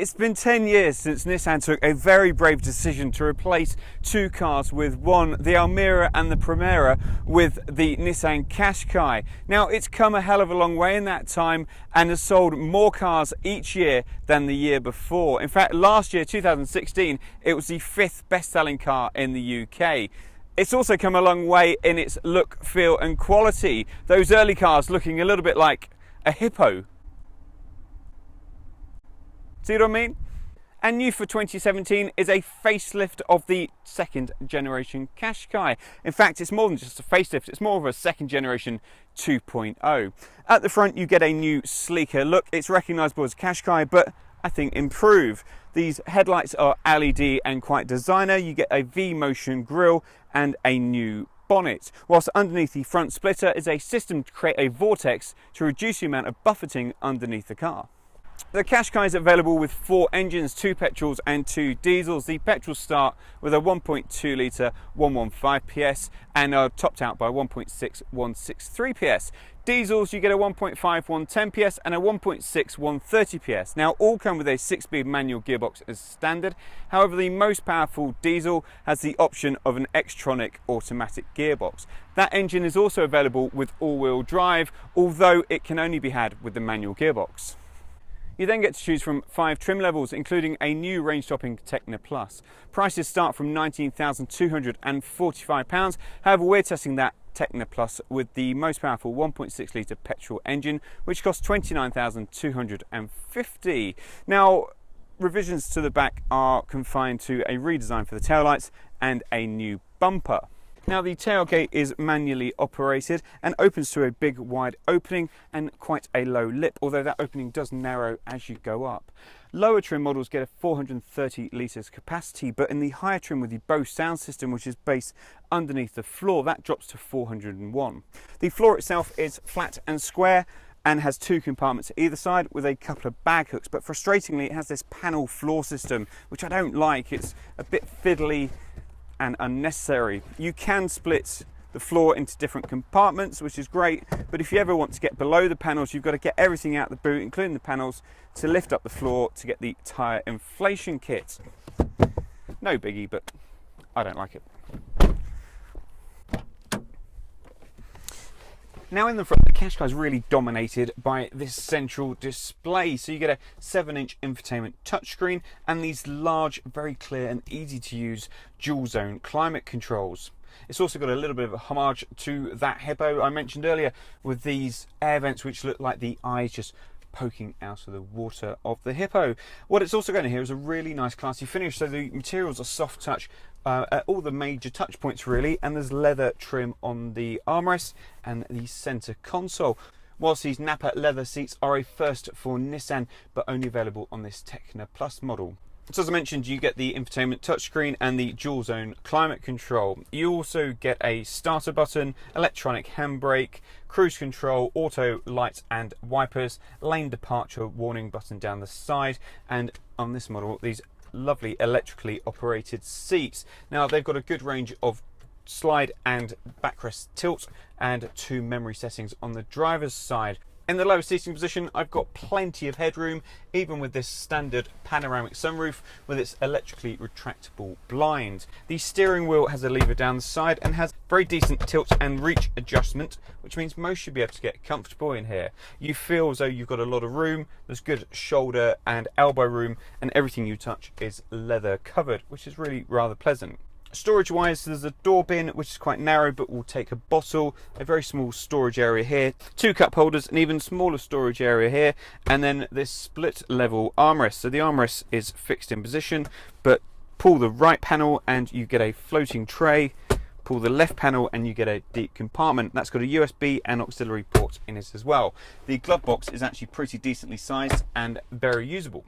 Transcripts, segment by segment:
It's been 10 years since Nissan took a very brave decision to replace two cars with one, the Almera and the Primera, with the Nissan Qashqai. Now, it's come a hell of a long way in that time and has sold more cars each year than the year before. In fact, last year, 2016, it was the 5th best-selling car in the UK. It's also come a long way in its look, feel and quality. Those early cars looking a little bit like a hippo. See what I mean? And new for 2017 is a facelift of the second generation Qashqai. In fact, it's more than just a facelift, it's more of a second generation 2.0. At the front, you get a new, sleeker look. It's recognisable as Qashqai, but I think improved. These headlights are LED and quite designer. You get a V-motion grille and a new bonnet, whilst underneath the front splitter is a system to create a vortex to reduce the amount of buffeting underneath the car. The Qashqai is available with 4 engines, 2 petrols and 2 diesels. The petrols start with a 1.2 litre 115 PS and are topped out by 1.6 163 PS. Diesels, you get a 1.5 110 PS and a 1.6 130 PS. Now, all come with a 6-speed manual gearbox as standard. However, the most powerful diesel has the option of an Xtronic automatic gearbox. That engine is also available with all-wheel drive, although it can only be had with the manual gearbox. You then get to choose from 5 trim levels, including a new range-topping Techno Plus. Prices start from £19,245. However, we're testing that Techno Plus with the most powerful 1.6 litre petrol engine, which costs £29,250. Now, revisions to the back are confined to a redesign for the taillights and a new bumper. Now, the tailgate is manually operated and opens to a big wide opening and quite a low lip, although that opening does narrow as you go up. Lower trim models get a 430 litres capacity, but in the higher trim with the Bose sound system, which is based underneath the floor, that drops to 401. The floor itself is flat and square and has 2 compartments either side with a couple of bag hooks, but frustratingly it has this panel floor system, which I don't like. It's a bit fiddly and unnecessary. You can split the floor into different compartments, which is great, but if you ever want to get below the panels, you've got to get everything out the boot, including the panels, to lift up the floor to get the tyre inflation kit. No biggie, but I don't like it. Now, in the front, the Qashqai is really dominated by this central display. So you get a 7-inch infotainment touchscreen and these large, very clear and easy to use dual zone climate controls. It's also got a little bit of a homage to that hippo I mentioned earlier, with these air vents which look like the eyes just poking out of the water of the hippo. What it's also going to hear is a really nice classy finish. So the materials are soft touch at all the major touch points really, and there's leather trim on the armrests and the center console. Whilst these Nappa leather seats are a first for Nissan, but only available on this Techno Plus model. So as I mentioned, you get the infotainment touchscreen and the dual zone climate control. You also get a starter button, electronic handbrake, cruise control, auto lights and wipers, lane departure warning button down the side, and on this model, these lovely electrically operated seats. Now, they've got a good range of slide and backrest tilt and 2 memory settings on the driver's side. In the lower seating position, I've got plenty of headroom, even with this standard panoramic sunroof with its electrically retractable blind. The steering wheel has a lever down the side and has very decent tilt and reach adjustment, which means most should be able to get comfortable in here. You feel as though you've got a lot of room, there's good shoulder and elbow room, and everything you touch is leather covered, which is really rather pleasant. Storage wise, there's a door bin which is quite narrow but will take a bottle, a very small storage area here, 2 cup holders, an even smaller storage area here, and then this split level armrest. So the armrest is fixed in position, but pull the right panel and you get a floating tray, pull the left panel and you get a deep compartment. That's got a USB and auxiliary port in it as well. The glove box is actually pretty decently sized and very usable.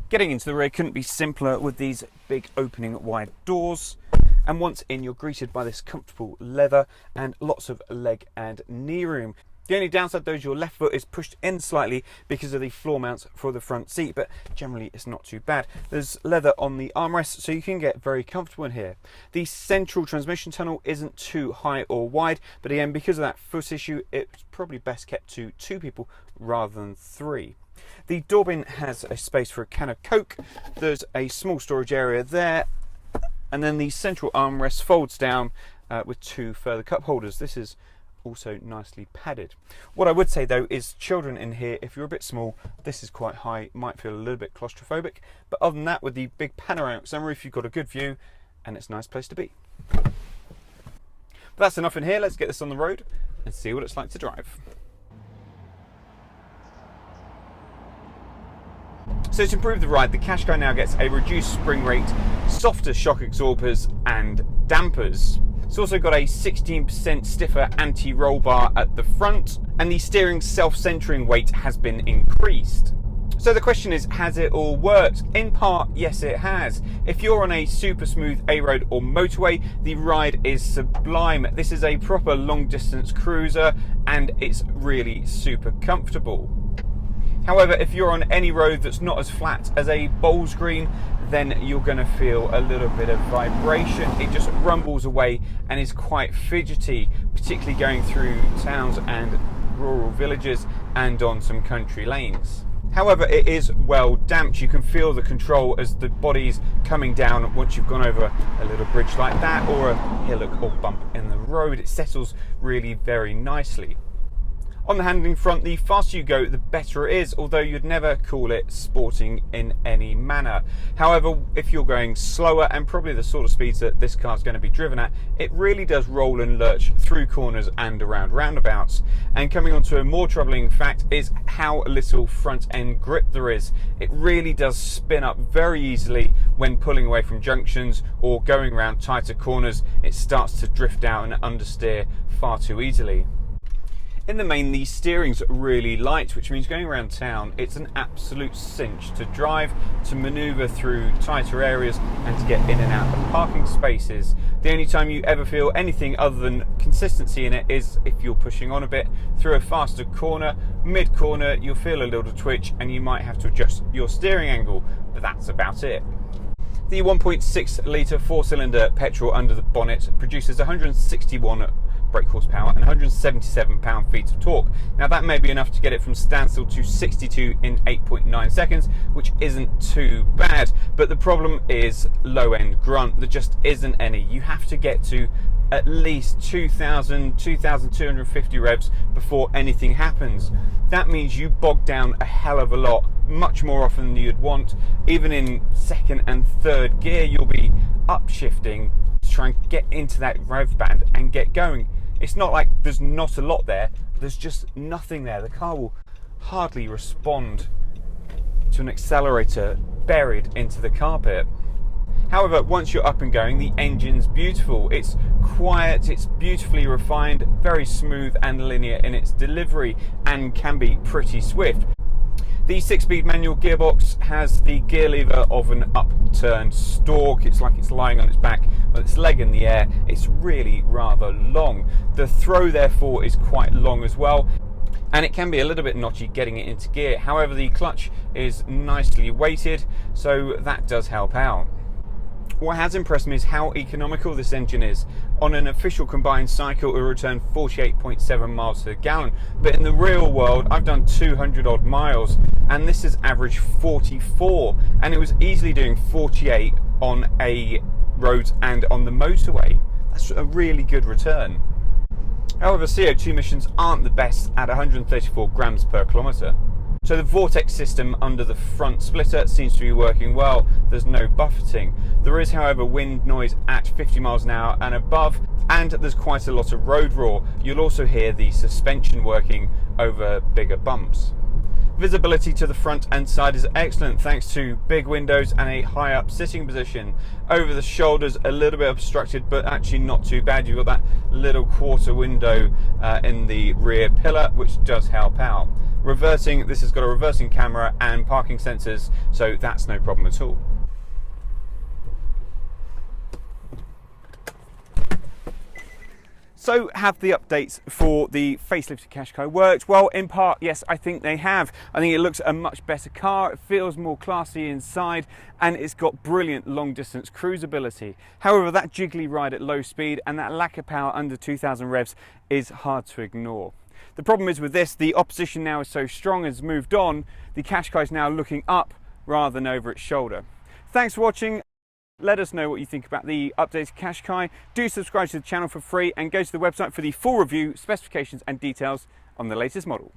Getting into the rear couldn't be simpler with these big opening wide doors, and once in you're greeted by this comfortable leather and lots of leg and knee room. The only downside though is your left foot is pushed in slightly because of the floor mounts for the front seat, but generally it's not too bad. There's leather on the armrest, so you can get very comfortable in here. The central transmission tunnel isn't too high or wide, but again, because of that foot issue, it's probably best kept to 2 people rather than 3. The door bin has a space for a can of Coke, there's a small storage area there, and then the central armrest folds down with 2 further cup holders. This is also nicely padded. What I would say though is children in here, if you're a bit small, this is quite high, might feel a little bit claustrophobic, but other than that, with the big panoramic sunroof, you've got a good view and it's a nice place to be. But that's enough in here, let's get this on the road and see what it's like to drive. So to improve the ride, the Qashqai now gets a reduced spring rate, softer shock absorbers and dampers. It's also got a 16% stiffer anti-roll bar at the front, and the steering's self-centering weight has been increased. So the question is, has it all worked? In part, yes it has. If you're on a super smooth A-road or motorway, the ride is sublime. This is a proper long distance cruiser and it's really super comfortable. However, if you're on any road that's not as flat as a bowls green, then you're going to feel a little bit of vibration. It just rumbles away and is quite fidgety, particularly going through towns and rural villages and on some country lanes. However, it is well damped. You can feel the control as the body's coming down once you've gone over a little bridge like that or a hillock or bump in the road. It settles really very nicely. On the handling front, the faster you go, the better it is, although you'd never call it sporting in any manner. However, if you're going slower, and probably the sort of speeds that this car's going to be driven at, it really does roll and lurch through corners and around roundabouts. And coming on to a more troubling fact is how little front end grip there is. It really does spin up very easily when pulling away from junctions or going around tighter corners. It starts to drift out and understeer far too easily. In the main, the steering's really light, which means going around town, it's an absolute cinch to drive, to manoeuvre through tighter areas and to get in and out of parking spaces. The only time you ever feel anything other than consistency in it is if you're pushing on a bit through a faster corner. Mid-corner, you'll feel a little twitch and you might have to adjust your steering angle, but that's about it. The 1.6 litre 4-cylinder petrol under the bonnet produces 161 brake horsepower and 177 pound-feet of torque. Now that may be enough to get it from standstill to 62 in 8.9 seconds, which isn't too bad, but the problem is low-end grunt. There just isn't any. You have to get to at least 2,250 revs before anything happens. That means you bog down a hell of a lot, much more often than you'd want. Even in second and third gear, you'll be upshifting to try and get into that rev band and get going. It's not like there's not a lot there, there's just nothing there. The car will hardly respond to an accelerator buried into the carpet. However, once you're up and going, the engine's beautiful. It's quiet, it's beautifully refined, very smooth and linear in its delivery, and can be pretty swift. The 6-speed manual gearbox has the gear lever of an upturned stork. It's like it's lying on its back with its leg in the air. It's really rather long. The throw, therefore, is quite long as well, and it can be a little bit notchy getting it into gear. However, the clutch is nicely weighted, so that does help out. What has impressed me is how economical this engine is. On an official combined cycle, it will return 48.7 miles to the gallon, but in the real world, I've done 200 odd miles, and this has averaged 44, and it was easily doing 48 on a road and on the motorway. That's a really good return. However, CO2 emissions aren't the best at 134 grams per kilometre. So the vortex system under the front splitter seems to be working well. There's no buffeting. There is, however, wind noise at 50 miles an hour and above, and there's quite a lot of road roar. You'll also hear the suspension working over bigger bumps. Visibility to the front and side is excellent thanks to big windows and a high up sitting position. Over the shoulders a little bit obstructed, but actually not too bad. You've got that little quarter window in the rear pillar, which does help out. Reversing, this has got a reversing camera and parking sensors, so that's no problem at all. So have the updates for the facelifted Qashqai worked? Well, in part, yes, I think they have. I think it looks a much better car, it feels more classy inside, and it's got brilliant long distance cruisability. However, that jiggly ride at low speed and that lack of power under 2,000 revs is hard to ignore. The problem is with this, the opposition now is so strong, has moved on, the Qashqai is now looking up rather than over its shoulder. Thanks for watching. Let us know what you think about the updated Qashqai. Do subscribe to the channel for free and go to the website for the full review, specifications and details on the latest model.